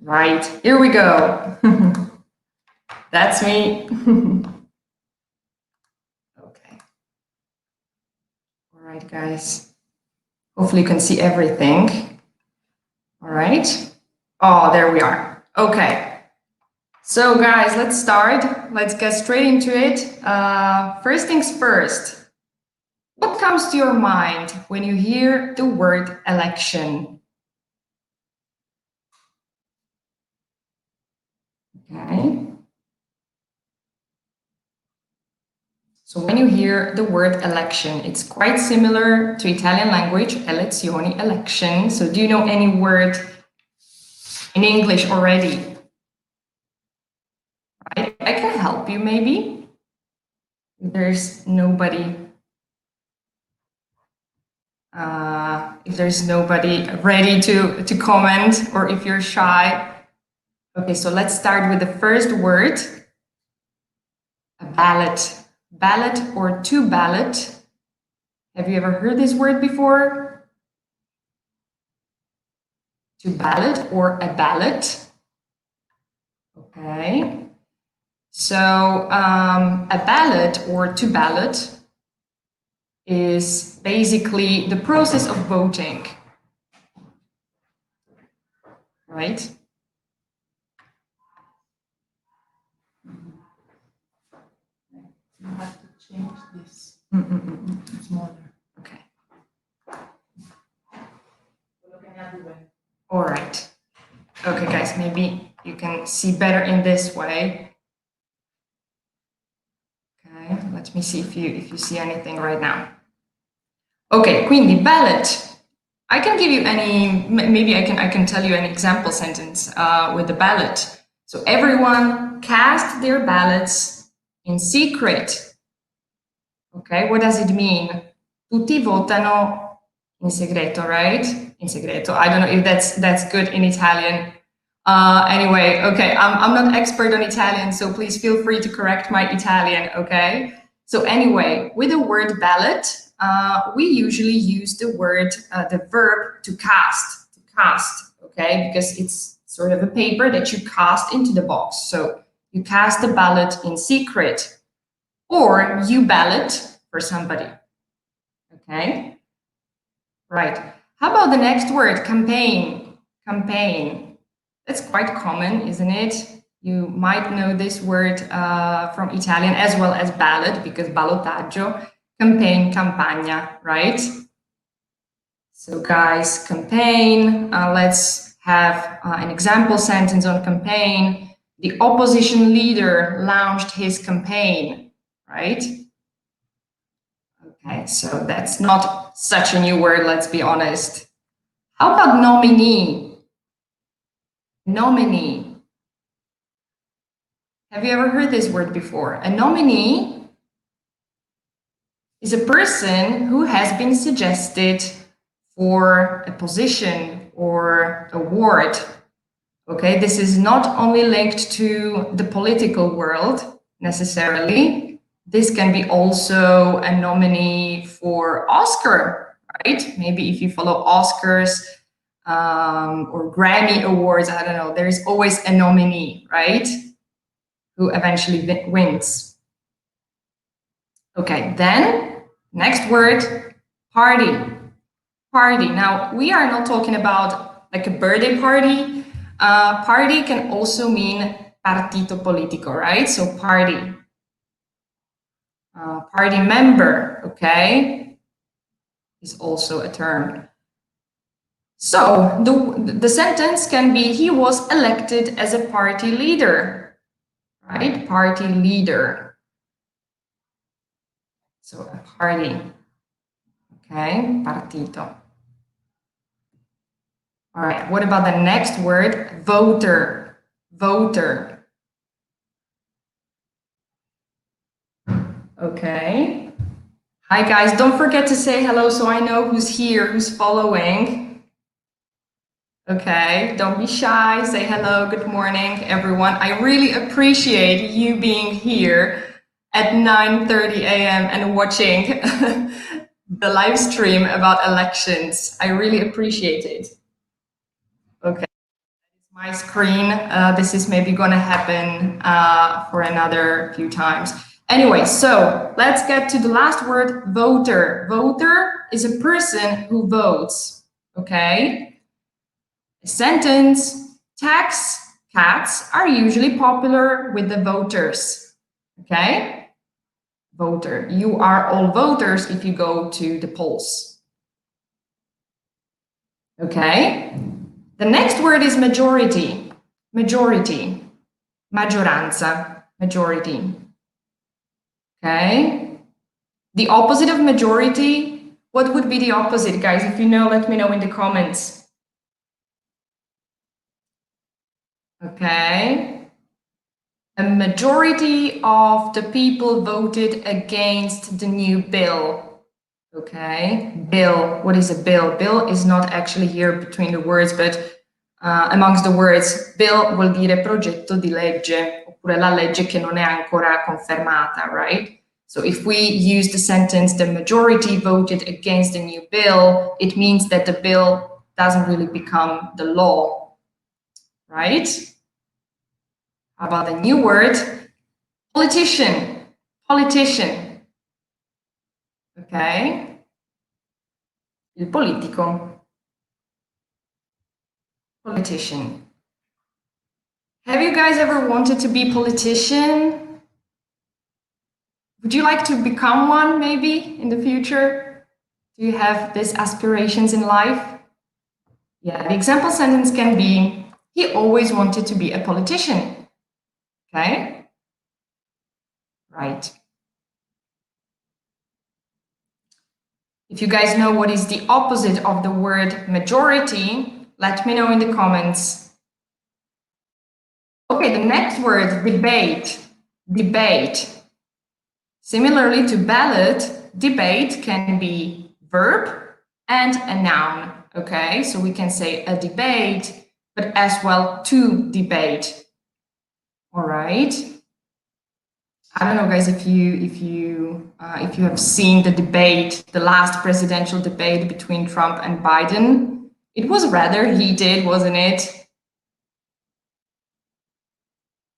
Right, here we go. That's me. Okay. All right, guys. Hopefully you can see everything. All right. Oh, there we are. Okay. So guys, let's start. Let's get straight into it. First things first. What comes to your mind when you hear the word election? Okay. So when you hear the word election, it's quite similar to Italian language, elezioni, election. So do you know any word in English already? Right? I can help you maybe. If there's nobody ready to comment, or if you're shy. Okay, so let's start with the first word, a ballot. Ballot or to ballot. Have you ever heard this word before? To ballot or a ballot. Okay. So a ballot or to ballot is basically the process of voting, right? You have to change this. It's smaller. Okay. Looking everywhere. All right. Okay, guys, maybe you can see better in this way. Okay, let me see if you see anything right now. Okay, quindi ballot. I can give you maybe I can tell you an example sentence with the ballot. So everyone cast their ballots in secret. Okay, what does it mean? Tutti votano in segreto, right? In segreto. I don't know if that's good in Italian. Anyway, okay, I'm not expert on Italian, so please feel free to correct my Italian, okay? So anyway, with the word ballot, we usually use the verb to cast, okay? Because it's sort of a paper that you cast into the box. So you cast the ballot in secret, or you ballot for somebody, okay? Right. How about the next word, campaign? Campaign. That's quite common, isn't it? You might know this word from Italian as well as ballot, because ballottaggio, campaign, campagna, right? So guys, campaign, let's have an example sentence on campaign. The opposition leader launched his campaign, right? Okay, so that's not such a new word, let's be honest. How about nominee? Nominee. Have you ever heard this word before? A nominee is a person who has been suggested for a position or award. Okay, this is not only linked to the political world necessarily. This can be also a nominee for Oscar, right? Maybe if you follow Oscars or Grammy Awards, I don't know, there's always a nominee, right? Who eventually wins. Okay, then next word, party. Party. Now, we are not talking about like a birthday party. Party can also mean partito politico, right? So party. Party member, okay, is also a term. So the sentence can be, he was elected as a party leader, right? Party leader. So a party, okay, partito. All right, what about the next word? Voter, voter. Okay. Hi guys, don't forget to say hello so I know who's here, who's following. Okay, don't be shy, say hello, good morning everyone. I really appreciate you being here at 9:30 a.m. and watching the live stream about elections. I really appreciate it. Okay, my screen. This is maybe going to happen for another few times. Anyway, so let's get to the last word, voter. Voter is a person who votes, okay? A sentence, cats are usually popular with the voters, okay? Voter, you are all voters if you go to the polls. Okay? The next word is majority. Majority. Maggioranza. Majority. Okay? The opposite of majority, what would be the opposite, guys? If you know, let me know in the comments. Okay? A majority of the people voted against the new bill. Okay, bill, what is a bill? Bill is not actually here between the words, but amongst the words, bill vuol dire progetto di legge, oppure la legge che non è ancora confermata, right? So if we use the sentence, the majority voted against the new bill, it means that the bill doesn't really become the law, right? How about the new word? Politician, politician. Okay? Il politico. Politician. Have you guys ever wanted to be a politician? Would you like to become one maybe in the future? Do you have these aspirations in life? Yeah, the example sentence can be, he always wanted to be a politician. Okay? Right. If you guys know what is the opposite of the word majority, let me know in the comments. Okay, the next word, debate. Debate. Similarly to ballot, debate can be verb and a noun. Okay, so we can say a debate, but as well to debate. All right. I don't know, guys, if you have seen the debate, the last presidential debate between Trump and Biden. It was rather heated, wasn't it?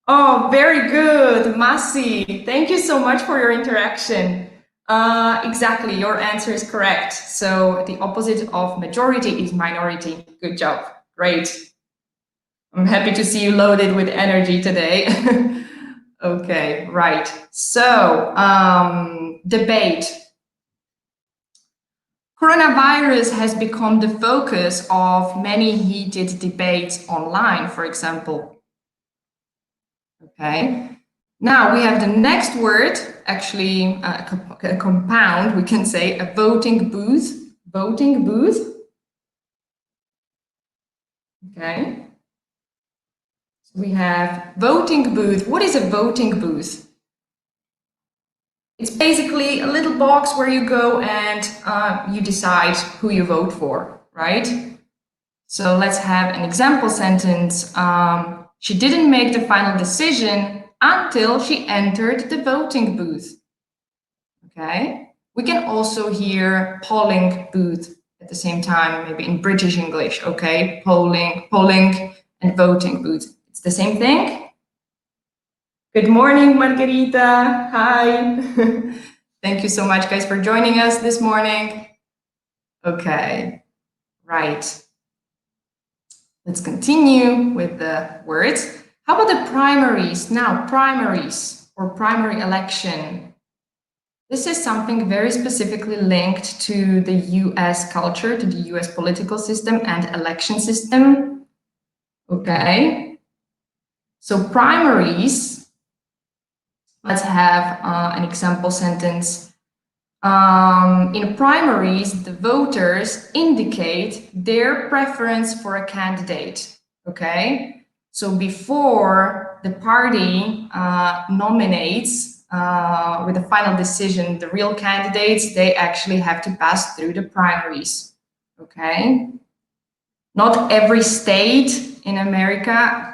Oh, very good, Masi. Thank you so much for your interaction. Exactly, your answer is correct. So the opposite of majority is minority. Good job. Great. I'm happy to see you loaded with energy today. Okay, right. So, debate. Coronavirus has become the focus of many heated debates online, for example. Okay. Now we have the next word, actually a compound, we can say a voting booth. Voting booth. Okay. So we have voting booth. What is a voting booth? It's basically a little box where you go and you decide who you vote for, right? So let's have an example sentence. She didn't make the final decision until she entered the voting booth. Okay. We can also hear polling booth at the same time, maybe in British English. Okay. Polling and voting booth. It's the same thing. Good morning, Margarita. Hi. Thank you so much, guys, for joining us this morning. Okay. Right. Let's continue with the words. How about the primaries? Now, primaries or primary election. This is something very specifically linked to the US culture, to the US political system and election system. Okay. So primaries, let's have an example sentence. In primaries, the voters indicate their preference for a candidate, okay? So before the party nominates with the final decision, the real candidates, they actually have to pass through the primaries, okay? Not every state in America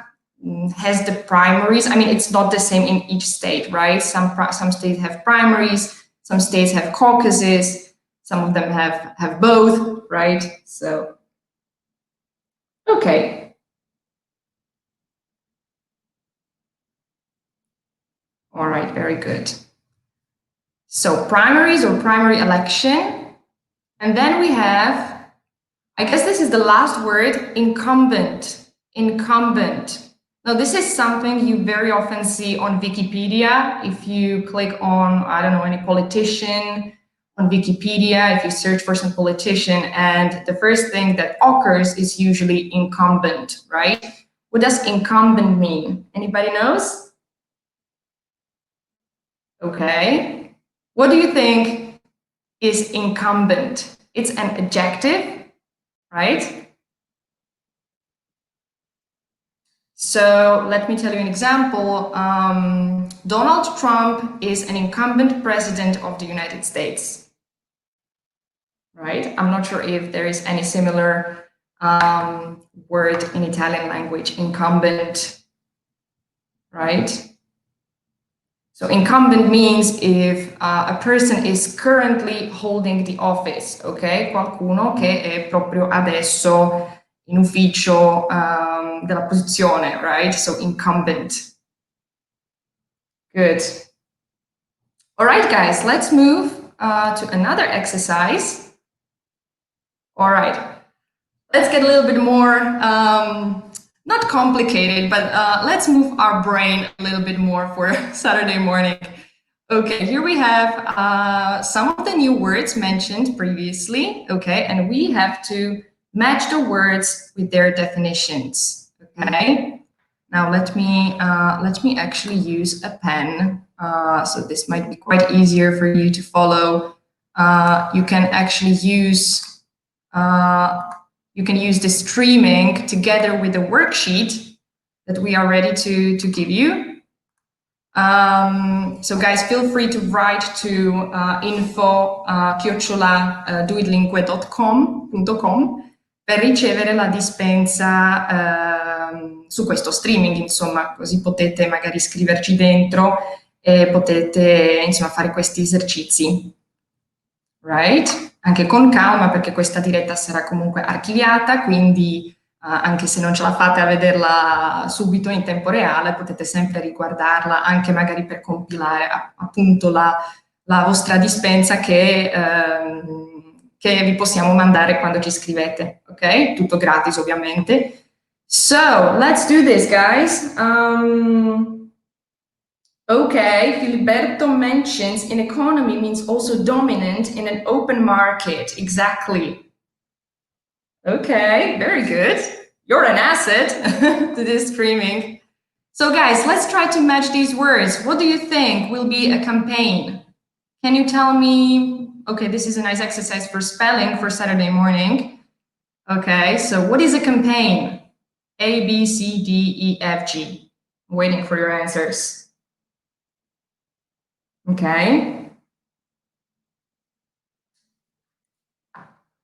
has the primaries. I mean, it's not the same in each state, right? Some states have primaries, some states have caucuses, some of them have both, right? So, okay. All right, very good. So primaries or primary election. And then we have, I guess this is the last word, incumbent. Incumbent. Now, this is something you very often see on Wikipedia. If you click on, I don't know, any politician on Wikipedia, if you search for some politician, and the first thing that occurs is usually incumbent, right? What does incumbent mean? Anybody knows? Okay. What do you think is incumbent? It's an adjective, right? So let me tell you an example. Donald Trump is an incumbent president of the United States, right? I'm not sure if there is any similar word in Italian language, incumbent, right? So incumbent means if a person is currently holding the office, ok? Qualcuno che è proprio adesso in ufficio della posizione, right? So incumbent. Good. All right, guys, let's move to another exercise. All right, let's get a little bit more, not complicated, but let's move our brain a little bit more for Saturday morning. Okay, here we have some of the new words mentioned previously, okay, and we have to match the words with their definitions, okay? Now let me actually use a pen, so this might be quite easier for you to follow. You can actually use the streaming together with the worksheet that we are ready to give you. So guys, feel free to write to info@doitlingue.com per ricevere la dispensa su questo streaming, insomma, così potete magari scriverci dentro e potete, insomma, fare questi esercizi. Right? Anche con calma, perché questa diretta sarà comunque archiviata, quindi anche se non ce la fate a vederla subito in tempo reale, potete sempre riguardarla, anche magari per compilare appunto la vostra dispensa che vi possiamo mandare quando ci scrivete, ok? Tutto gratis, ovviamente. So, let's do this, guys. Okay, Filiberto mentions in economy means also dominant in an open market. Exactly. Okay, very good. You're an asset to this streaming. So guys, let's try to match these words. What do you think will be a campaign? Can you tell me? Okay, this is a nice exercise for spelling for Saturday morning. Okay, so what is a campaign? A, B, C, D, E, F, G. I'm waiting for your answers. Okay.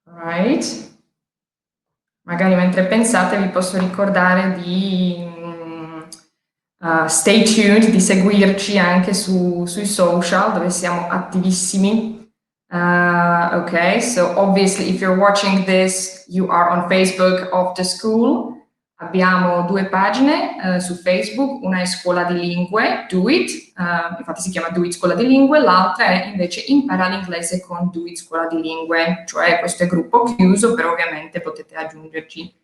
Right. Magari mentre pensate vi posso ricordare di stay tuned, di seguirci anche sui social dove siamo attivissimi. Okay, so obviously if you're watching this, you are on Facebook of the school. Abbiamo due pagine su Facebook, una è Scuola di Lingue, Do.it, infatti si chiama Do.it Scuola di Lingue, l'altra è invece Impara l'inglese con Do.it Scuola di Lingue, cioè questo è gruppo chiuso, però ovviamente potete aggiungerci.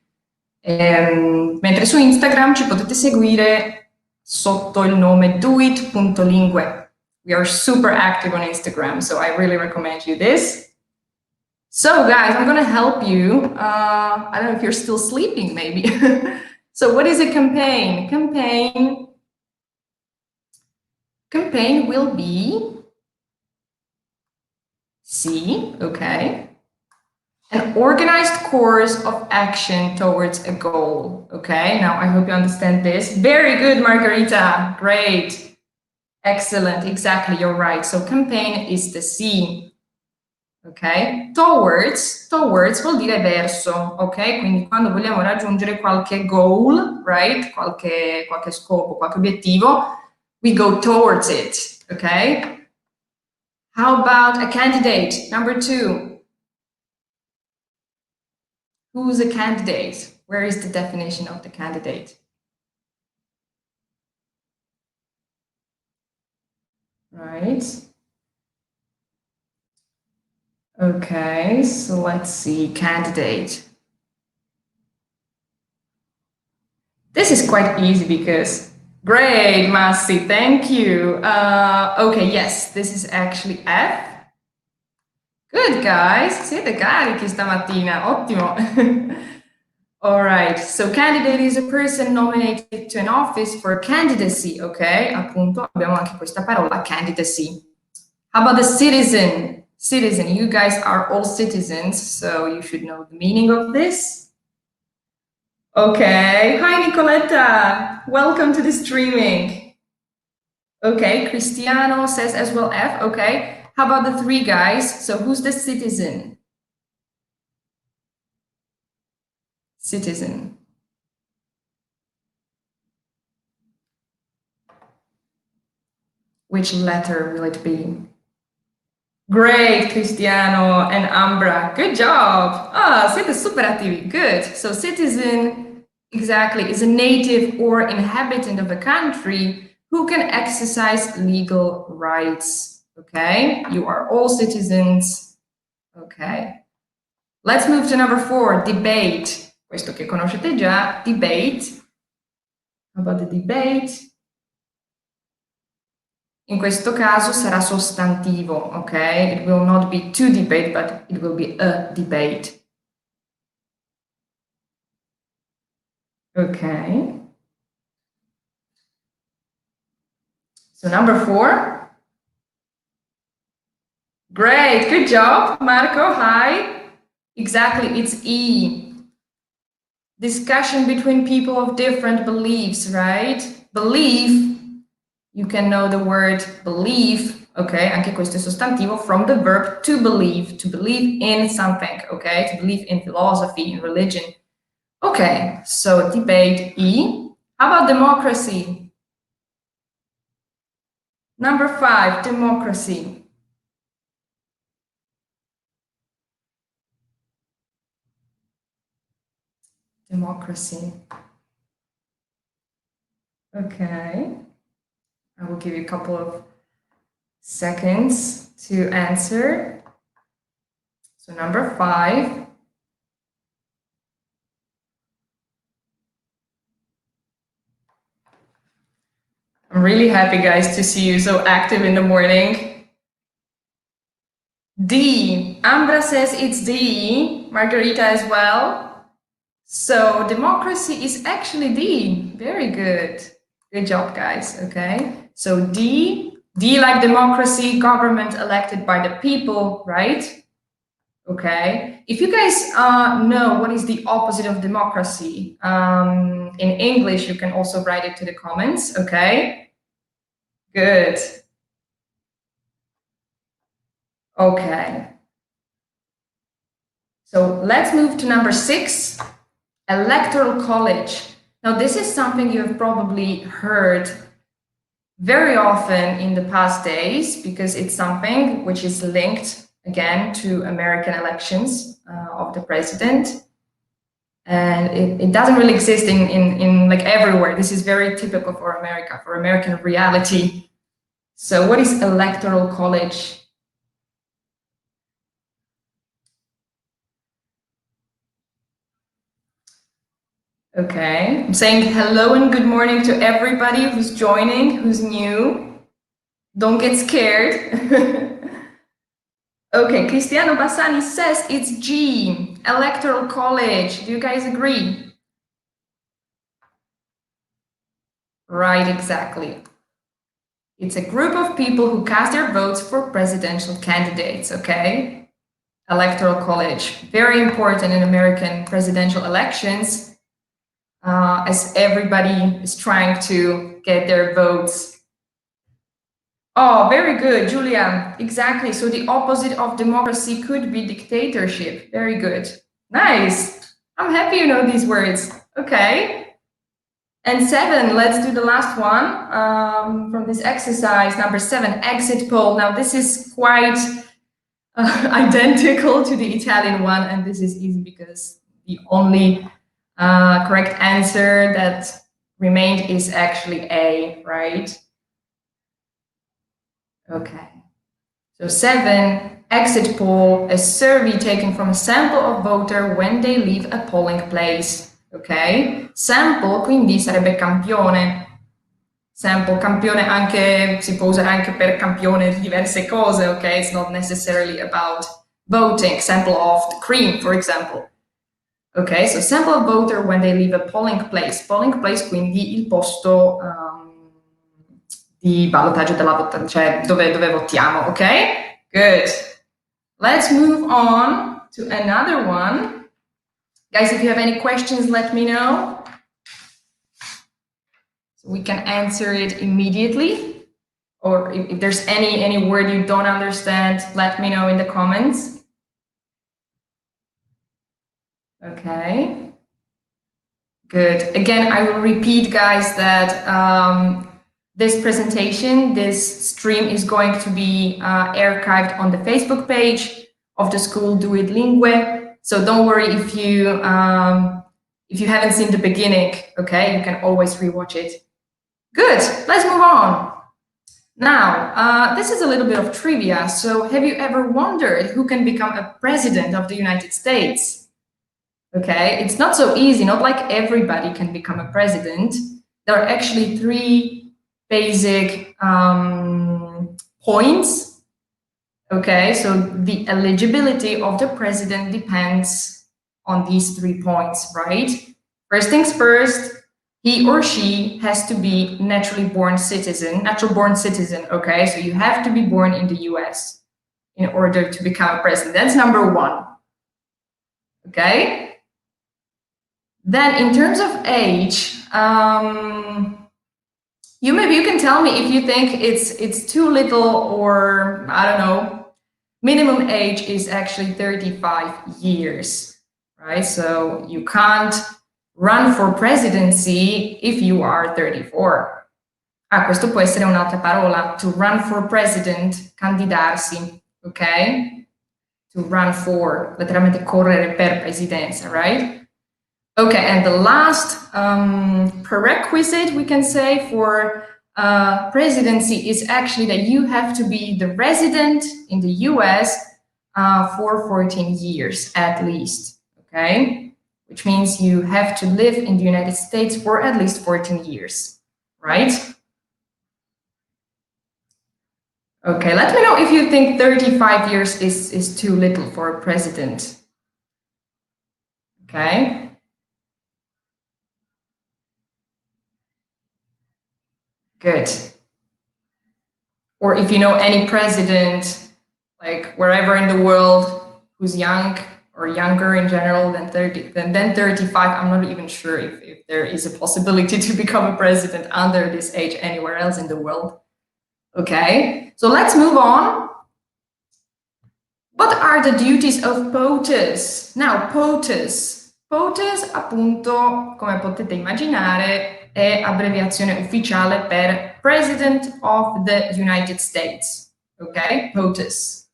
Mentre su Instagram ci potete seguire sotto il nome doit.lingue. We are super active on Instagram, so I really recommend you this. So guys, I'm gonna help you. I don't know if you're still sleeping, maybe. So what is a campaign? Campaign will be C, okay. An organized course of action towards a goal, okay? Now, I hope you understand this. Very good, Margarita, great. Excellent, exactly, you're right. So campaign is the C. Ok? Towards vuol dire verso, ok? Quindi quando vogliamo raggiungere qualche goal, right? Qualche scopo, qualche obiettivo, we go towards it, ok? How about a candidate? Number 2. Who's a candidate? Where is the definition of the candidate? right? Okay, so let's see, candidate. This is quite easy because, great, Masi, thank you. Okay, yes, this is actually F. Good, guys, siete carichi stamattina, ottimo. All right, so candidate is a person nominated to an office for candidacy, ok? Appunto, abbiamo anche questa parola, candidacy. How about the citizen? Citizen, you guys are all citizens, so you should know the meaning of this. Okay, hi Nicoletta, welcome to the streaming. Okay, Cristiano says as well F, okay. How about the three guys? So who's the citizen? Citizen. Which letter will it be? Great, Cristiano and Ambra. Good job. Ah, siete super attivi. Good. So citizen, exactly, is a native or inhabitant of a country who can exercise legal rights. Okay, you are all citizens. Okay. Let's move to number 4, debate. Questo che conoscete già, debate. How about the debate? In questo caso sarà sostantivo, ok? It will not be to debate, but it will be a debate. Okay. So number 4. Great, good job, Marco, hi. Exactly, it's E. Discussion between people of different beliefs, right? Belief, you can know the word belief, okay? Anche questo è sostantivo, from the verb to believe in something, okay? To believe in philosophy, in religion. Okay, so debate E. How about democracy? Number 5, democracy. Democracy. Okay. I will give you a couple of seconds to answer. So number 5. I'm really happy, guys, to see you so active in the morning. D. Ambra says it's D. Margarita as well. So democracy is actually D. Very good. Good job, guys. Okay. So D like democracy, government elected by the people, right? Okay. If you guys know what is the opposite of democracy, in English, you can also write it to the comments. Okay. Good. Okay. So let's move to number 6, electoral college. Now, this is something you have probably heard very often in the past days because it's something which is linked again to American elections of the president. And it doesn't really exist in like everywhere. This is very typical for America, for American reality. So what is electoral college? Okay, I'm saying hello and good morning to everybody who's joining, who's new. Don't get scared. Okay, Cristiano Bassani says it's G, electoral college. Do you guys agree? Right, exactly. It's a group of people who cast their votes for presidential candidates, okay? Electoral college, very important in American presidential elections, as everybody is trying to get their votes. Oh, very good, Julia. Exactly. So the opposite of democracy could be dictatorship. Very good. Nice. I'm happy you know these words. Okay. And 7, let's do the last one from this exercise. Number 7, exit poll. Now, this is quite identical to the Italian one, and this is easy because the only correct answer that remained is actually A, right? Okay. So 7, exit poll, a survey taken from a sample of voter when they leave a polling place. Ok? Sample quindi sarebbe campione. Sample, campione anche, si può usare anche per campione di diverse cose, ok? It's not necessarily about voting. Sample of the cream, for example. Ok, so sample of voter when they leave a polling place. Polling place quindi il posto di ballottaggio della votazione, cioè dove votiamo, ok? Good. Let's move on to another one. Guys, if you have any questions, let me know. So we can answer it immediately. Or if there's any word you don't understand, let me know in the comments. Okay. Good. Again, I will repeat, guys, that this presentation, this stream is going to be archived on the Facebook page of the school Do.it Lingue. So don't worry if you haven't seen the beginning, okay? You can always rewatch it. Good. Let's move on. Now, this is a little bit of trivia. So have you ever wondered who can become a president of the United States? Okay, it's not so easy, not like everybody can become a president. There are actually 3 basic points. Okay, so the eligibility of the president depends on these 3 points, right? First things first, he or she has to be natural born citizen, okay? So you have to be born in the US in order to become a president. That's number 1, okay? Then in terms of age, you can tell me if you think it's too little or I don't know. Minimum age is actually 35 years, right? So you can't run for presidency if you are 34. Ah, questo può essere un'altra parola. To run for president, candidarsi, ok? To run for, letteralmente correre per presidenza, right? Okay, and the last prerequisite, we can say, for presidency is actually that you have to be the resident in the US for 14 years at least, okay? Which means you have to live in the United States for at least 14 years, right? Okay, let me know if you think 35 years is too little for a president. Okay. Good. Or if you know any president, like wherever in the world, who's young or younger in general than 35, I'm not even sure if there is a possibility to become a president under this age anywhere else in the world. Okay, so let's move on. What are the duties of POTUS? Now, POTUS, appunto, come potete immaginare, è abbreviazione ufficiale per President of the United States. Okay, POTUS.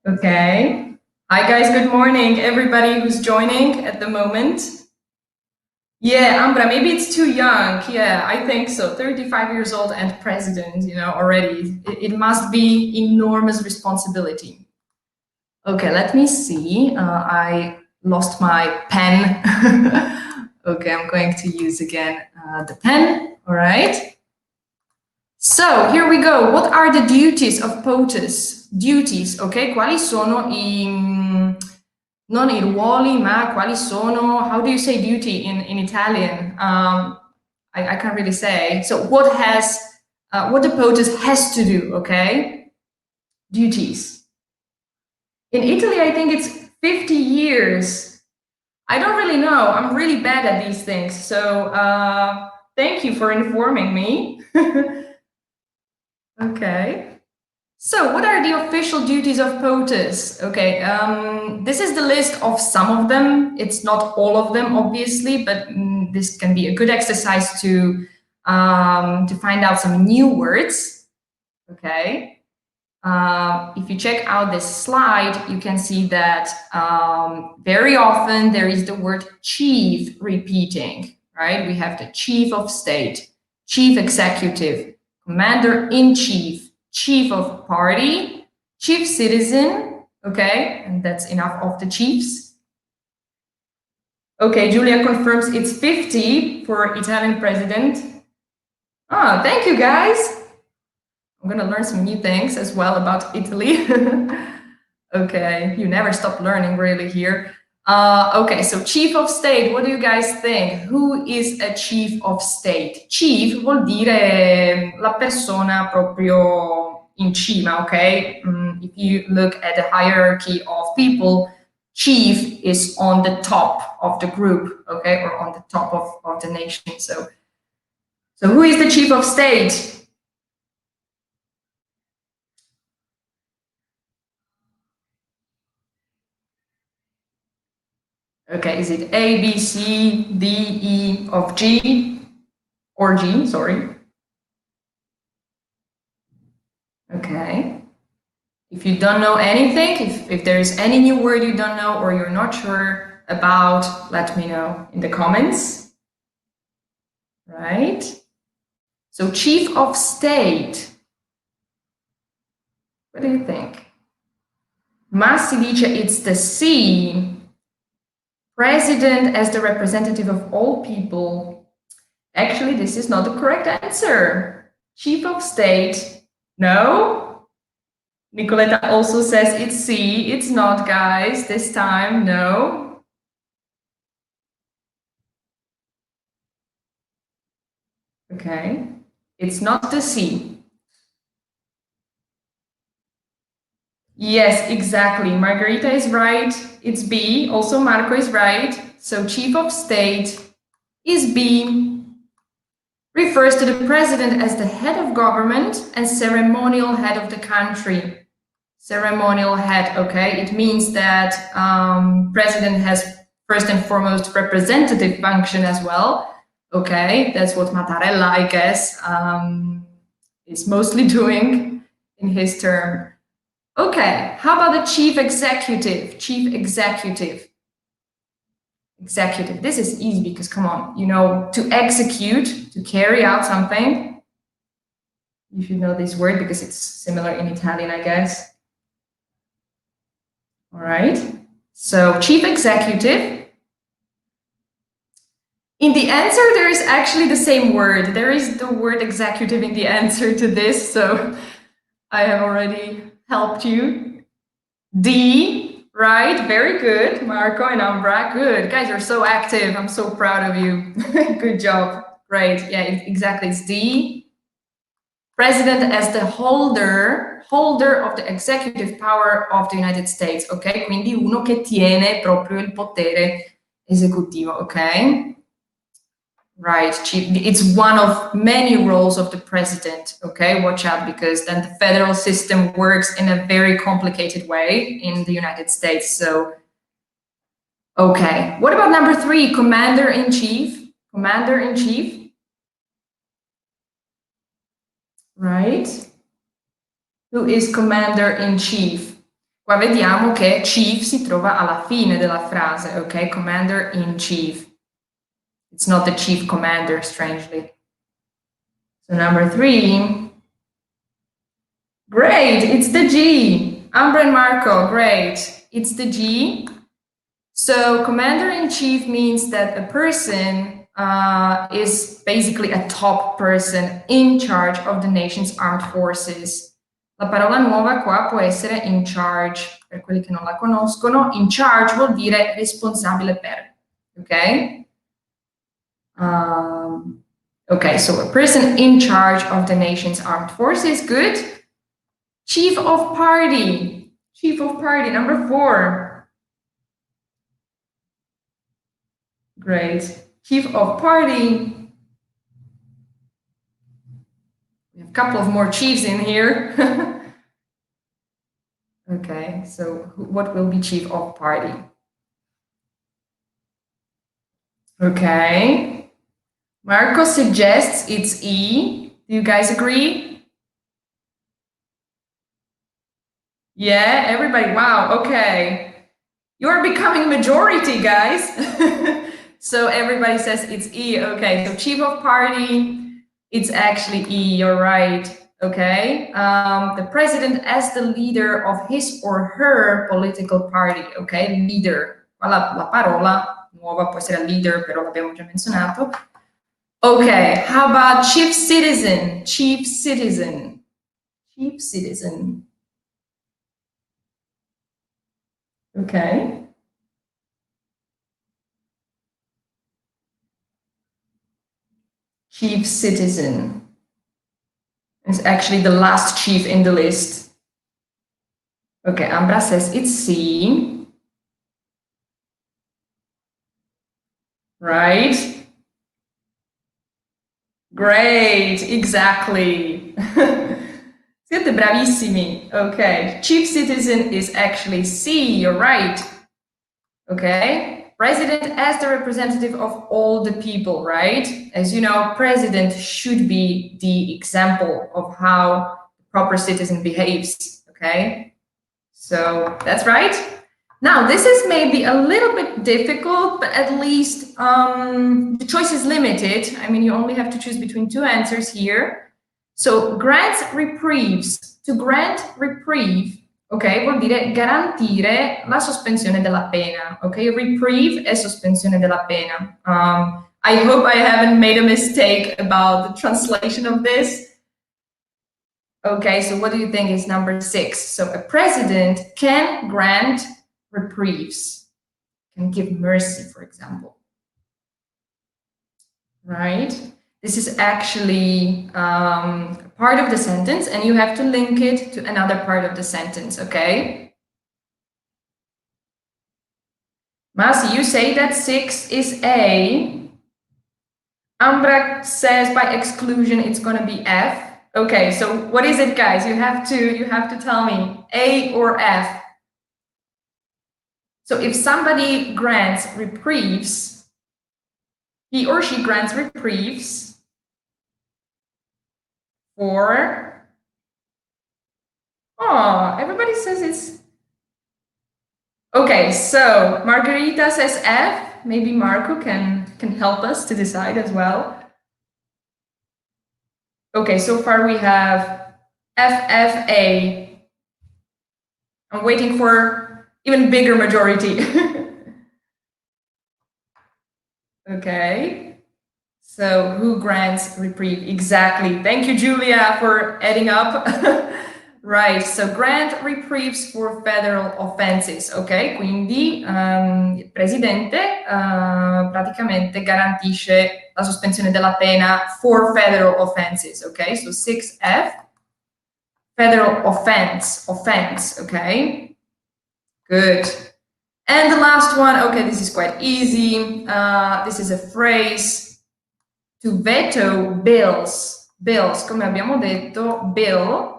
Okay. Hi guys, good morning, everybody who's joining at the moment. Yeah, Ambra, maybe it's too young. Yeah, I think so. 35 years old and president, already. It must be enormous responsibility. Okay, let me see. I lost my pen. Okay, I'm going to use again the pen. All right. So here we go. What are the duties of POTUS? Duties, ok? Quali sono non i ruoli, ma quali sono, how do you say duty in Italian? I can't really say. So what the POTUS has to do, okay? Duties. In Italy, I think it's 50 years. I don't really know. I'm really bad at these things. So thank you for informing me. Okay. So what are the official duties of POTUS? Okay, this is the list of some of them. It's not all of them, obviously, but this can be a good exercise to find out some new words. Okay. If you check out this slide, you can see that very often there is the word chief repeating, right? We have the chief of state, chief executive, commander-in-chief, chief of party, chief citizen, okay, and that's enough of the chiefs. Okay, Julia confirms it's 50 for Italian president. Ah, thank you guys. I'm gonna learn some new things as well about Italy. Okay, you never stop learning really here. Okay, so chief of state, what do you guys think? Who is a chief of state? Chief vuol dire la persona proprio in cima, okay? If you look at the hierarchy of people, chief is on the top of the group, okay, or on the top of the nation. So who is the chief of state? Okay, is it A, B, C, D, E of G, or G, sorry. Okay. If you don't know anything, if there is any new word you don't know or you're not sure about, let me know in the comments. Right? So chief of state. What do you think? Ma si dice it's the C. President as the representative of all people. Actually, this is not the correct answer. Chief of state. No. Nicoletta also says it's C. It's not, guys. This time, no. Okay. It's not the C. Yes, exactly. Margarita is right. It's B. Also, Marco is right. So, chief of state is B. Refers to the president as the head of government and ceremonial head of the country. Ceremonial head, okay? It means that president has first and foremost representative function as well, okay? That's what Mattarella, I guess, is mostly doing in his term. Okay, how about the chief executive? Chief executive. Executive. This is easy because, come on, you know, to execute, to carry out something. You should know this word because it's similar in Italian, I guess. All right. So chief executive. In the answer, there is actually the same word. There is the word executive in the answer to this. So I have already helped you. D, right? Very good. Marco and Ambra, good. Guys, you're so active. I'm so proud of you. Good job. Great. Yeah, exactly. It's D. President as the holder of the executive power of the United States, ok? Quindi uno che tiene proprio il potere esecutivo, ok? Right, it's one of many roles of the president, okay? Watch out, because then the federal system works in a very complicated way in the United States, so... Okay, what about number 3, commander-in-chief? Commander-in-chief? Right? Who is commander-in-chief? Qua vediamo che chief si trova alla fine della frase, ok? Commander-in-chief. It's not the chief commander, strangely. So number 3. Great, it's the G. Ambra and Marco, great. It's the G. So commander-in-chief means that a person is basically a top person in charge of the nation's armed forces. La parola nuova qua può essere in charge, per quelli che non la conoscono. In charge vuol dire responsabile per, ok? Okay, so a person in charge of the nation's armed forces, good. Chief of party. Chief of party, number 4. Great. Chief of party. We have a couple of more chiefs in here. Okay, so what will be chief of party? Okay. Marco suggests it's E. Do you guys agree? Yeah, everybody. Wow, okay. You're becoming majority, guys. So everybody says it's E. Okay, so chief of party, it's actually E. You're right. okay? The president as the leader of his or her political party, okay? Leader. Qua la parola nuova può essere leader, però l'abbiamo già menzionato. Okay, how about chief citizen? Chief citizen. Chief citizen. Okay. Chief citizen. It's actually the last chief in the list. Okay, Ambra says it's C. Right? Great, exactly. Siete bravissimi. Okay, chief citizen is actually C, you're right. Okay, president as the representative of all the people, right? As you know, president should be the example of how the proper citizen behaves, okay? So that's right. Now, this is maybe a little bit difficult, but at least the choice is limited. I mean, you only have to choose between two answers here. So, grants reprieves. To grant reprieve, ok, vuol dire garantire la sospensione della pena. Ok, reprieve è sospensione della pena. I hope I haven't made a mistake about the translation of this. Okay, so what do you think is number 6? So a president can grant reprieves, can give mercy, for example. Right? This is actually part of the sentence, and you have to link it to another part of the sentence, okay? Masi, you say that 6 is A. Ambra says by exclusion it's going to be F. Okay, so what is it, guys? You have to tell me A or F. So if somebody grants reprieves, he or she grants reprieves for, oh, everybody says it's, okay, so Margarita says F. Maybe Marco can help us to decide as well. Okay, so far we have FFA. I'm waiting for even bigger majority. Okay, so who grants reprieve? Exactly. Thank you, Julia, for adding up. Right, so grant reprieves for federal offenses. Ok, quindi il presidente praticamente garantisce la sospensione della pena for federal offenses. Ok, so 6F, federal offense, okay? Good. And the last one, okay, this is quite easy. This is a phrase, to veto bills. Bills, come abbiamo detto, bill.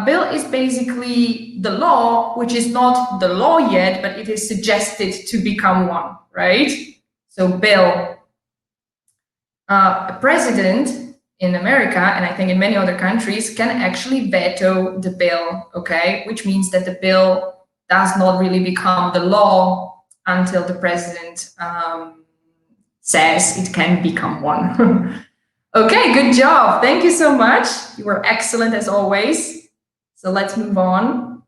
Bill is basically the law, which is not the law yet, but it is suggested to become one, right? So bill. A president in America, and I think in many other countries, can actually veto the bill, okay? Which means that the bill does not really become the law until the president says it can become one. Okay, good job. Thank you so much. You were excellent as always. So let's move on.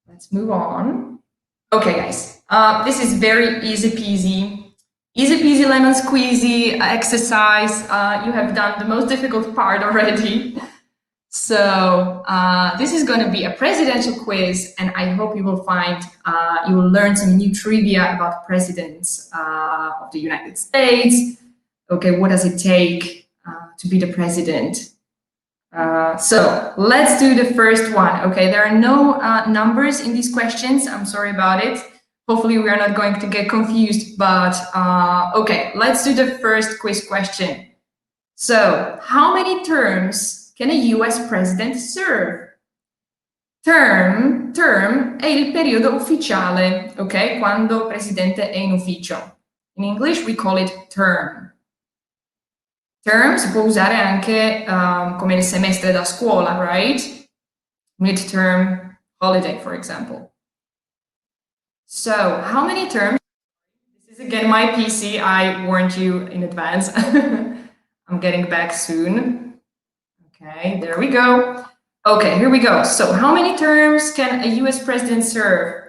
Let's move on. Okay, guys. This is very easy peasy. Easy peasy lemon squeezy exercise. You have done the most difficult part already. So this is going to be a presidential quiz, and I hope you will find, you will learn some new trivia about presidents of the United States. Okay, what does it take to be the president? So let's do the first one. Okay, there are no numbers in these questions. I'm sorry about it. Hopefully we are not going to get confused, but okay, let's do the first quiz question. So how many terms can a US president serve? Term è il periodo ufficiale, ok? Quando presidente è in ufficio. In English we call it term. Term si può usare anche come il semestre da scuola, right? Midterm holiday, for example. So, how many terms? This is again my PC. I warned you in advance. I'm getting back soon. Okay, there we go. Okay, here we go. So how many terms can a US president serve?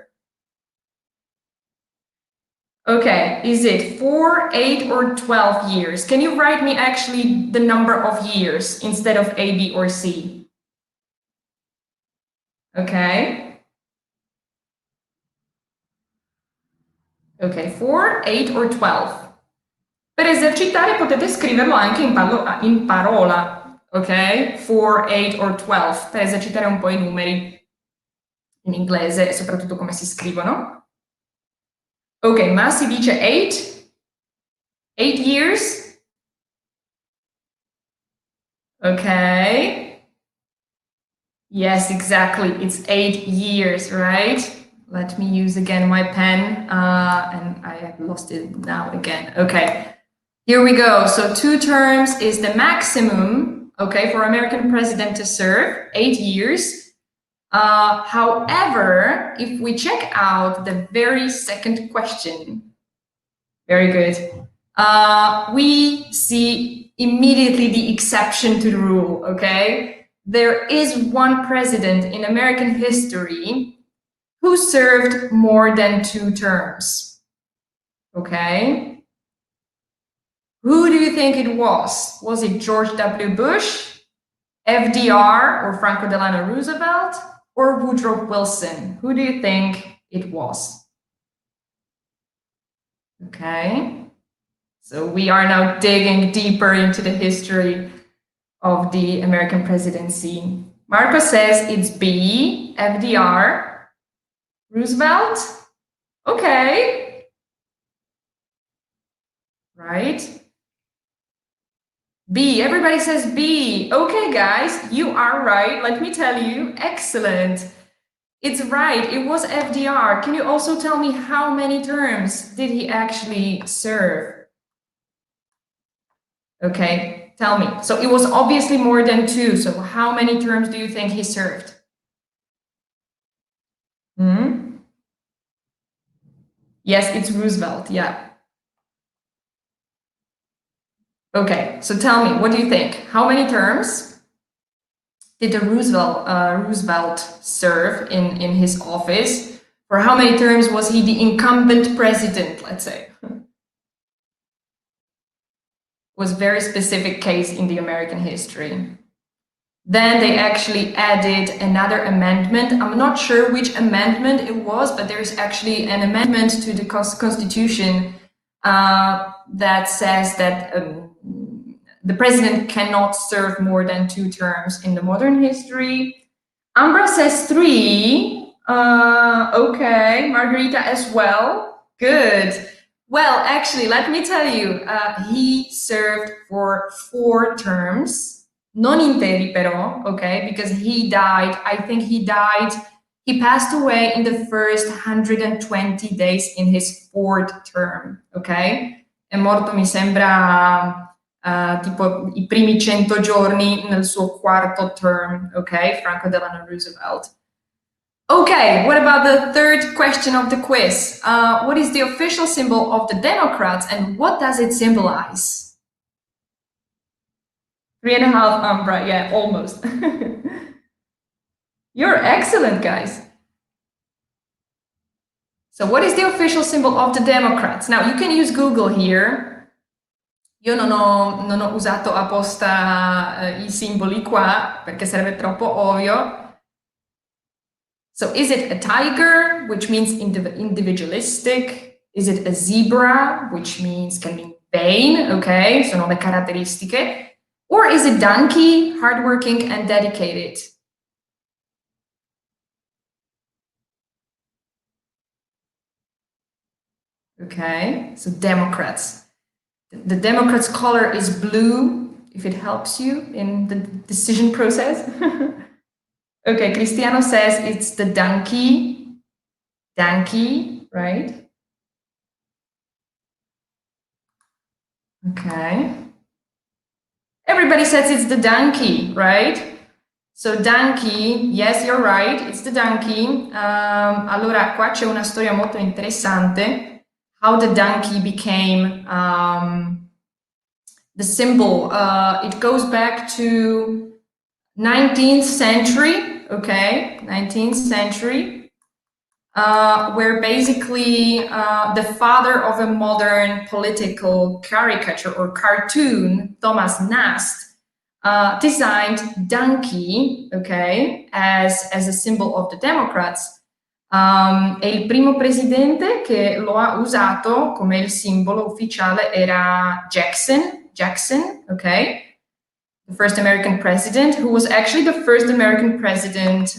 Okay, is it 4, 8, or 12 years? Can you write me actually the number of years instead of A, B, or C? Okay. Ok, 4, 8 or 12. Per esercitare potete scriverlo anche in parola, ok? 4, 8 or 12, per esercitare un po' i numeri in inglese e soprattutto come si scrivono. Ok, ma si dice 8? 8 years? Ok. Yes, exactly. It's 8 years, right? Let me use again my pen, and I have lost it now again. Okay, here we go. So 2 terms is the maximum, okay, for American president to serve, 8 years. However, if we check out the very second question, very good, we see immediately the exception to the rule, okay? There is one president in American history who served more than 2 terms, okay? Who do you think it was? Was it George W. Bush, FDR, or Franklin Delano Roosevelt, or Woodrow Wilson? Who do you think it was? Okay, so we are now digging deeper into the history of the American presidency. Marco says it's B, FDR, Roosevelt. Okay, right? B, everybody says B. Okay, guys, you are right. Let me tell you, excellent. It's right, it was FDR. Can you also tell me how many terms did he actually serve? Okay, tell me. So it was obviously more than 2. So how many terms do you think he served? Yes, it's Roosevelt, yeah. Okay, so tell me, what do you think? How many terms did the Roosevelt serve in his office? For how many terms was he the incumbent president, let's say? Was a very specific case in the American history. Then they actually added another amendment. I'm not sure which amendment it was, but there's actually an amendment to the Constitution that says that the president cannot serve more than 2 terms in the modern history. Ambra says 3. Okay, Margarita as well. Good. Well, actually, let me tell you, he served for 4 terms, non interi però, okay, because he died, I think he passed away in the first 120 days in his 4th term, okay? È morto, mi sembra, tipo i primi 100 giorni nel suo 4th term, okay? Franklin Delano Roosevelt. Okay, what about the third question of the quiz? What is the official symbol of the Democrats and what does it symbolize? 3.5 Umbra, yeah, almost. You're excellent, guys. So what is the official symbol of the Democrats? Now, you can use Google here. Io non ho usato apposta i simboli qua perché sarebbe troppo ovvio. So is it a tiger, which means individualistic? Is it a zebra, which can mean vain, okay? Sono le caratteristiche. Or is it donkey, hardworking and dedicated? Okay, so Democrats. The Democrats' color is blue, if it helps you in the decision process. Okay, Cristiano says it's the donkey. Donkey, right? Okay. Everybody says it's the donkey, right? So donkey, yes, you're right, it's the donkey. Allora, qua c'è una storia molto interessante. How the donkey became the symbol. It goes back to 19th century, okay, 19th century, where basically the father of a modern political caricature or cartoon, Thomas Nast, designed donkey, okay, as a symbol of the Democrats. E il primo presidente che lo ha usato come il simbolo ufficiale era Jackson, okay? The first American president, who was actually the first American president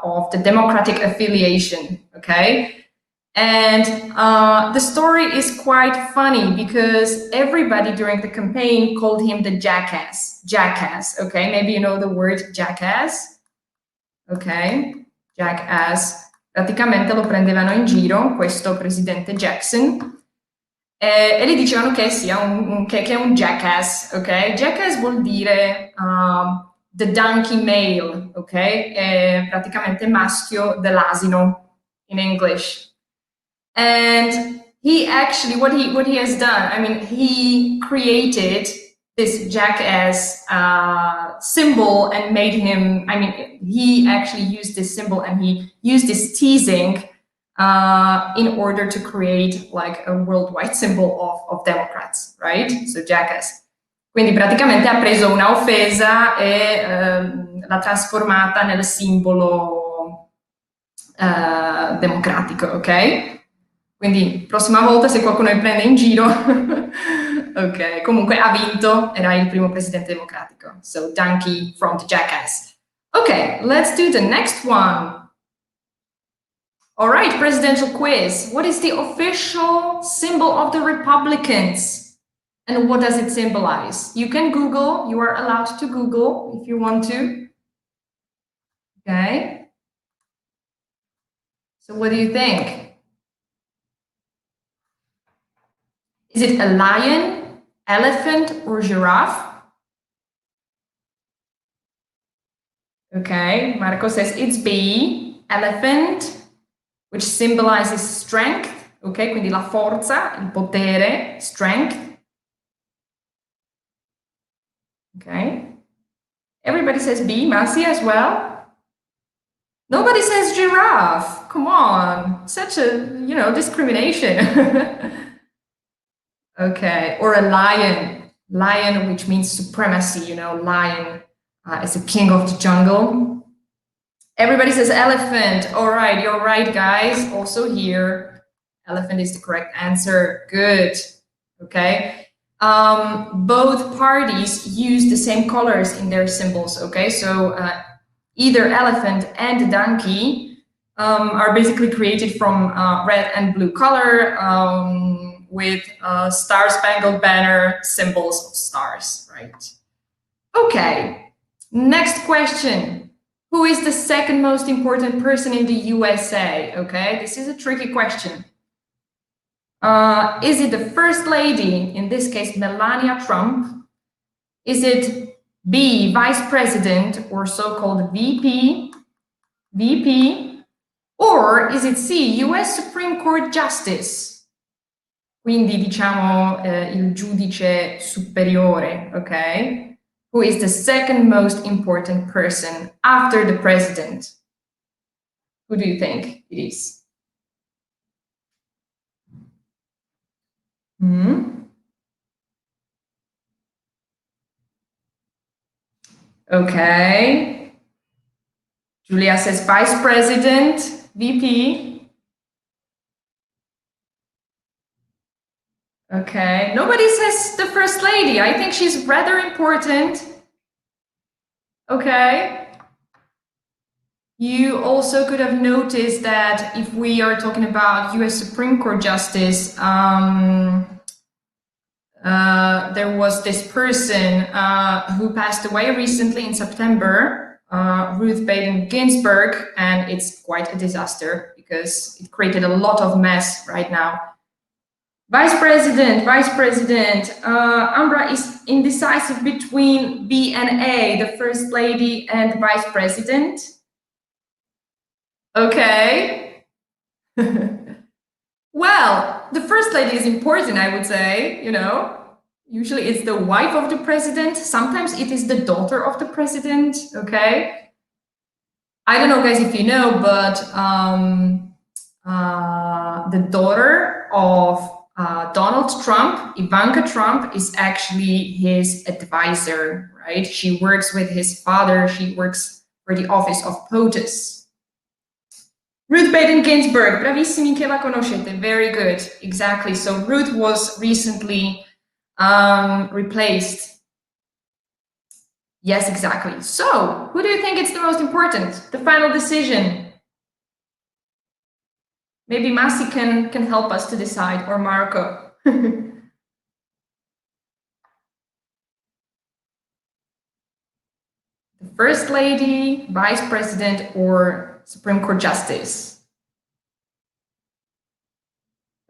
of the Democratic affiliation, okay? And the story is quite funny because everybody during the campaign called him the jackass, okay? Maybe you know the word jackass, okay? Jackass. Praticamente lo prendevano in giro, questo presidente Jackson, e gli dicevano che che è un jackass, ok? Jackass vuol dire the donkey male, ok? È praticamente maschio dell'asino in English. And he actually, what he has done, I mean, he created this jackass symbol and made him, I mean, he actually used this symbol and he used this teasing in order to create like a worldwide symbol of Democrats, right? So jackass. Quindi praticamente ha preso una offesa e l'ha trasformata nel simbolo democratico, ok? Quindi prossima volta se qualcuno mi prende in giro, ok, comunque ha vinto, era il primo presidente democratico. So donkey from the jackass. Okay, let's do the next one. All right, presidential quiz. What is the official symbol of the Republicans? And what does it symbolize? You can Google, you are allowed to Google if you want to. Okay. So what do you think? Is it a lion, elephant, or giraffe? Okay, Marco says it's B, elephant, which symbolizes strength. Ok, quindi la forza, il potere, strength. Okay. Everybody says B, Masi as well. Nobody says giraffe. Come on, such a, discrimination. Okay, or a lion. Lion, which means supremacy, lion is a king of the jungle. Everybody says elephant. All right, you're right, guys. Also here, elephant is the correct answer. Good. Okay. Both parties use the same colors in their symbols. Okay, so either elephant and donkey are basically created from red and blue color with Star-Spangled Banner symbols of stars, right? Okay, next question. Who is the second most important person in the USA? Okay, this is a tricky question. Is it the First Lady, in this case, Melania Trump? Is it B, Vice President, or so-called VP? Or is it C, US Supreme Court Justice? Quindi diciamo il giudice superiore, ok? Who is the second most important person after the president? Who do you think it is? Okay. Julia says Vice President, VP. Okay. Nobody says the First Lady. I think she's rather important. Okay. You also could have noticed that if we are talking about US Supreme Court Justice, there was this person who passed away recently in September, Ruth Bader Ginsburg, and it's quite a disaster because it created a lot of mess right now. Vice President, Ambra is indecisive between B and A, the First Lady and Vice President. Okay. Well, the First Lady is important, I would say, Usually it's the wife of the president. Sometimes it is the daughter of the president, okay? I don't know, guys, if you know, but the daughter of Donald Trump, Ivanka Trump, is actually his advisor, right? She works with his father. She works for the office of POTUS. Ruth Bader Ginsburg, bravissimi che la conoscete. Very good, exactly. So Ruth was recently replaced. Yes, exactly. So who do you think is the most important? The final decision. Maybe Masi can help us to decide, or Marco. The First Lady, Vice President, or Supreme Court Justice?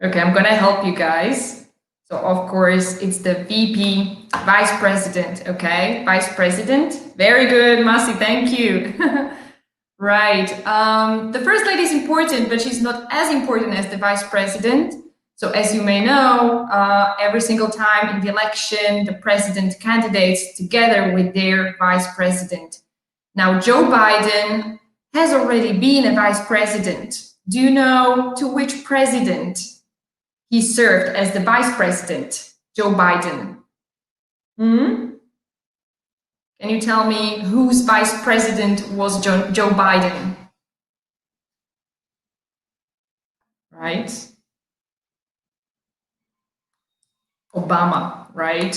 Okay, I'm gonna help you guys. So of course, it's the VP, Vice President, okay? Vice President. Very good, Masi, thank you. Right. The First Lady is important, but she's not as important as the Vice President. So as you may know, every single time in the election, the president candidates together with their Vice President. Now, Joe Biden has already been a Vice President. Do you know to which president he served as the Vice President, Joe Biden? Can you tell me whose Vice President was Joe Biden? Right? Obama, right?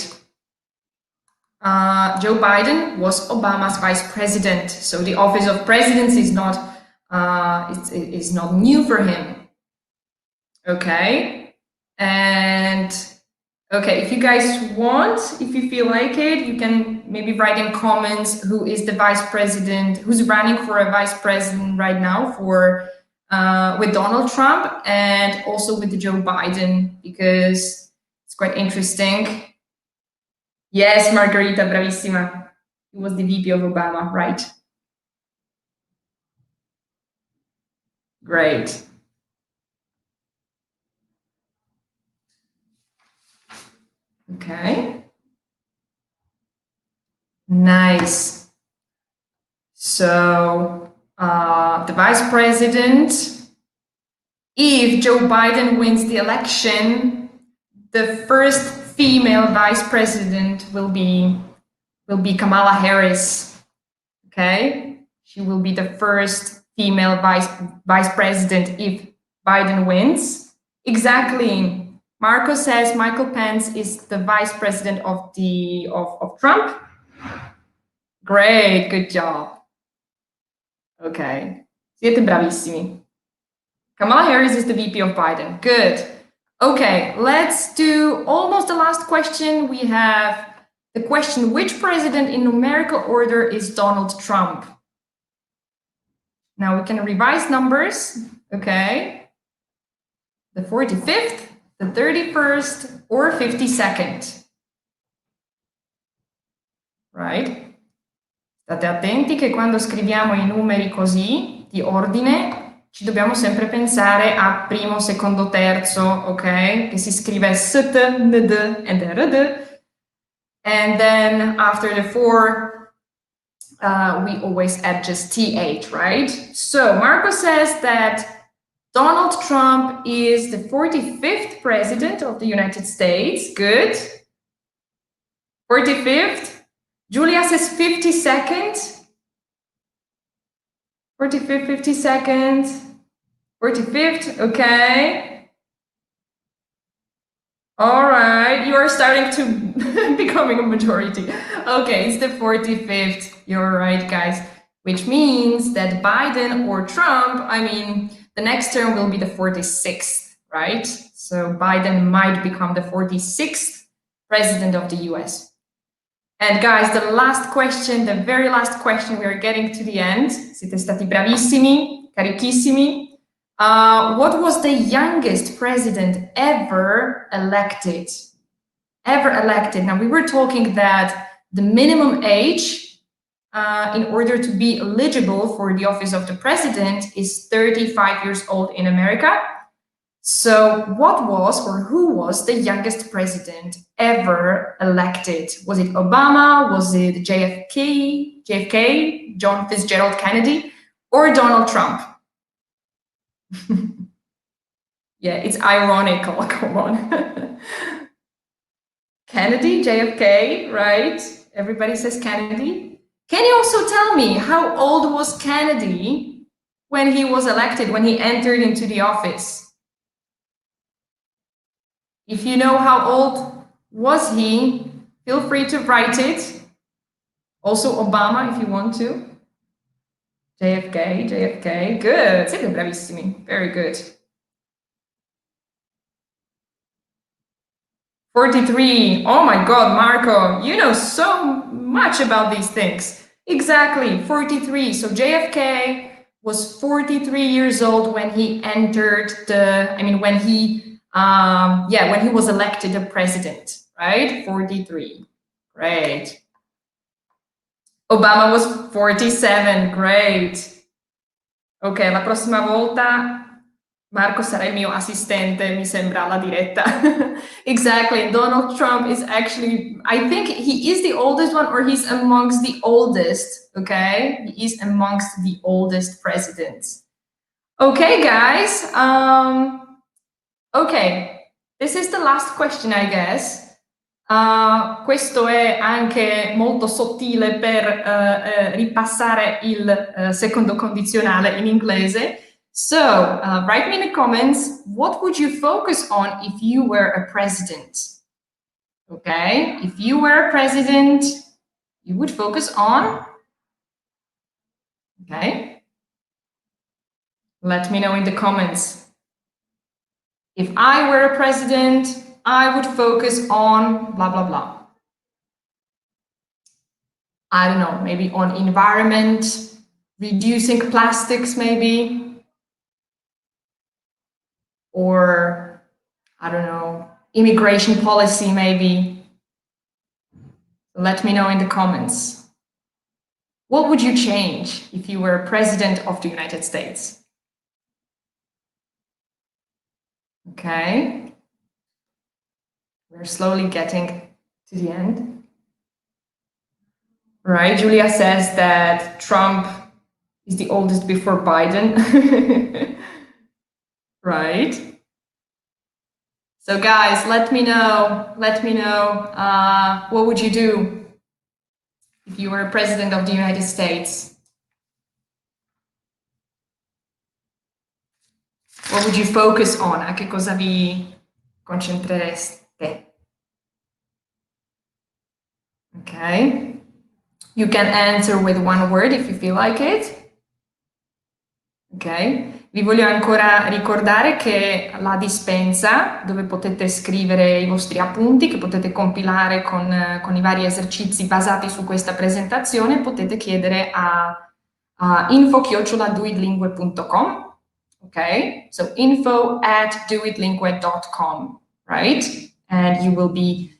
Joe Biden was Obama's Vice President, so the office of presidency is not new for him. Okay, and okay, if you guys want, if you feel like it, you can maybe write in comments who is the Vice President, who's running for a Vice President right now for with Donald Trump and also with the Joe Biden, because it's quite interesting. Yes, Margarita, bravissima. He was the VP of Obama, right? Great. Okay. Nice. So the Vice President, if Joe Biden wins the election, the first female Vice President will be Kamala Harris. Okay, she will be the first female vice president if Biden wins. Exactly. Marco says Michael Pence is the vice president of Trump. Great, good job. Okay, siete bravissimi. Kamala Harris is the VP of Biden. Good. Okay, let's do almost the last question. We have the question, which president in numerical order is Donald Trump? Now we can revise numbers, okay? The 45th, the 31st, or 52nd. Right? State attenti che quando scriviamo i numeri così, di ordine, ci dobbiamo sempre pensare a primo, secondo, terzo, ok? Che si scrive st, nd, and rd. And then after the 4, we always add just th, right? So Marco says that Donald Trump is the 45th president of the United States. Good. 45th. Julia says 52nd. 45th, 52nd. 45th, okay. All right, you are starting to becoming a majority. Okay, it's the 45th. You're right, guys. Which means that Biden or Trump, I mean, the next term will be the 46th, right? So Biden might become the 46th president of the US. And guys, the last question, the very last question, we are getting to the end. Siete stati bravissimi, carichissimi. What was the youngest president ever elected? Now, we were talking that the minimum age in order to be eligible for the office of the president is 35 years old in America. So what was or who was the youngest president ever elected? Was it Obama? Was it JFK, John Fitzgerald Kennedy, or Donald Trump? Yeah, it's ironical, come on. Kennedy, JFK, right? Everybody says Kennedy. Can you also tell me how old was Kennedy when he was elected, when he entered into the office? If you know how old was he, feel free to write it. Also Obama, if you want to. JFK, good. Siete bravissimi, very good. 43. Oh my God, Marco, you know so much about these things. Exactly, 43. So JFK was 43 years old when he entered when he was elected a president, right? 43. Great. Obama was 47. Great. Ok, la prossima volta Marco sarà il mio assistente, mi sembra, alla diretta. Exactly. Donald Trump is actually, I think he is the oldest one, or he's amongst the oldest, okay? He is amongst the oldest presidents. Okay, guys. Okay, this is the last question, I guess. Questo è anche molto sottile per ripassare il secondo condizionale in inglese. So, write me in the comments, what would you focus on if you were a president? Okay, if you were a president, you would focus on, okay? Let me know in the comments. If I were a president, I would focus on blah, blah, blah. I don't know, maybe on environment, reducing plastics maybe, or I don't know, immigration policy maybe. Let me know in the comments. What would you change if you were president of the United States? Okay. We're slowly getting to the end. Right, Julia says that Trump is the oldest before Biden. Right. So guys, let me know, what would you do if you were president of the United States? What would you focus on? A che cosa vi concentrereste? Okay. You can answer with one word if you feel like it. Ok. Vi voglio ancora ricordare che la dispensa, dove potete scrivere i vostri appunti, che potete compilare con i vari esercizi basati su questa presentazione, potete chiedere a info@doitlingue.com. Okay, so info@doitlingue.com, right? And you will be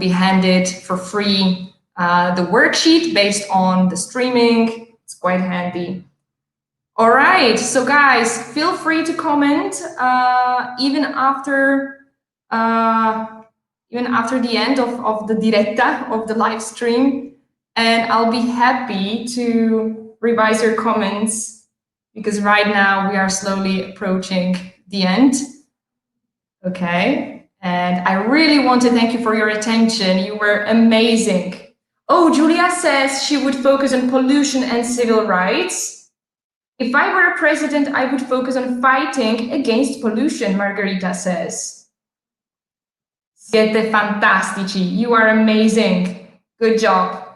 handed for free the worksheet based on the streaming. It's quite handy. All right, so guys, feel free to comment even after the end of the diretta, of the live stream, and I'll be happy to revise your comments because right now we are slowly approaching the end. Okay, and I really want to thank you for your attention. You were amazing. Oh, Julia says she would focus on pollution and civil rights. If I were a president, I would focus on fighting against pollution, Margarita says. Siete fantastici. You are amazing. Good job.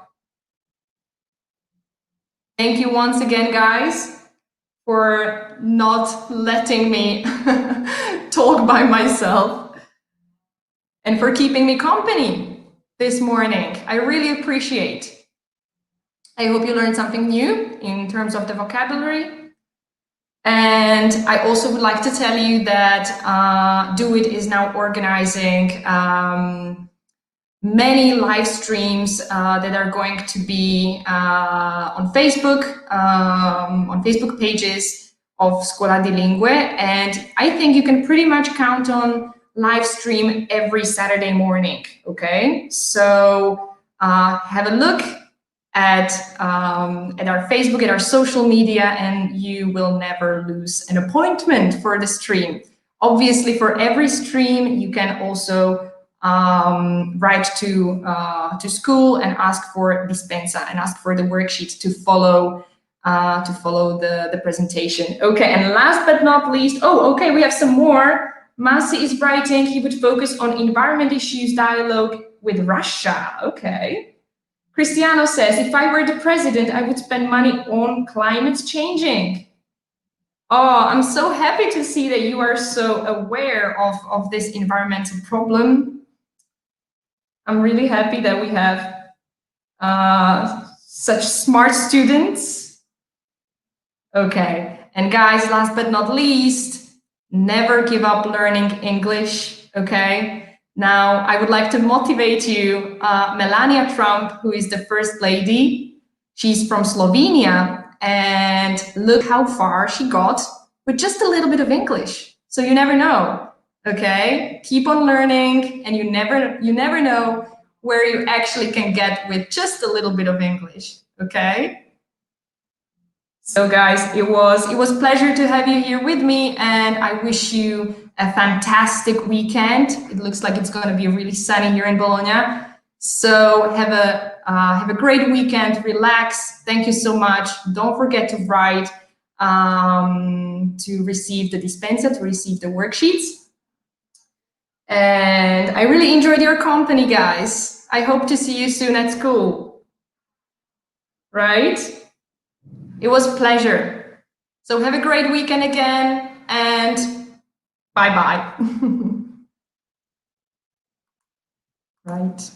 Thank you once again, guys, for not letting me talk by myself and for keeping me company this morning. I really appreciate. I hope you learned something new in terms of the vocabulary. And I also would like to tell you that Do.it is now organizing many live streams that are going to be on Facebook pages, of Scuola di Lingue, and I think you can pretty much count on live stream every Saturday morning, okay? So have a look at our Facebook, at our social media, and you will never lose an appointment for the stream. Obviously, for every stream, you can also write to school and ask for dispensa and ask for the worksheet to follow the presentation. Okay, and last but not least, oh, okay, we have some more. Masi is writing he would focus on environment issues dialogue with Russia. Okay. Cristiano says, if I were the president, I would spend money on climate changing. Oh, I'm so happy to see that you are so aware of this environmental problem. I'm really happy that we have such smart students. Okay, and guys, last but not least, never give up learning English, okay? Now, I would like to motivate you. Melania Trump, who is the First Lady, she's from Slovenia, and look how far she got with just a little bit of English. So you never know, okay? Keep on learning, and you never know where you actually can get with just a little bit of English, okay? So guys, it was a pleasure to have you here with me, and I wish you a fantastic weekend. It looks like it's going to be really sunny here in Bologna. So have a great weekend, relax. Thank you so much. Don't forget to write to receive the dispensa, to receive the worksheets. And I really enjoyed your company, guys. I hope to see you soon at school. Right? It was a pleasure. So have a great weekend again, and bye-bye. Right.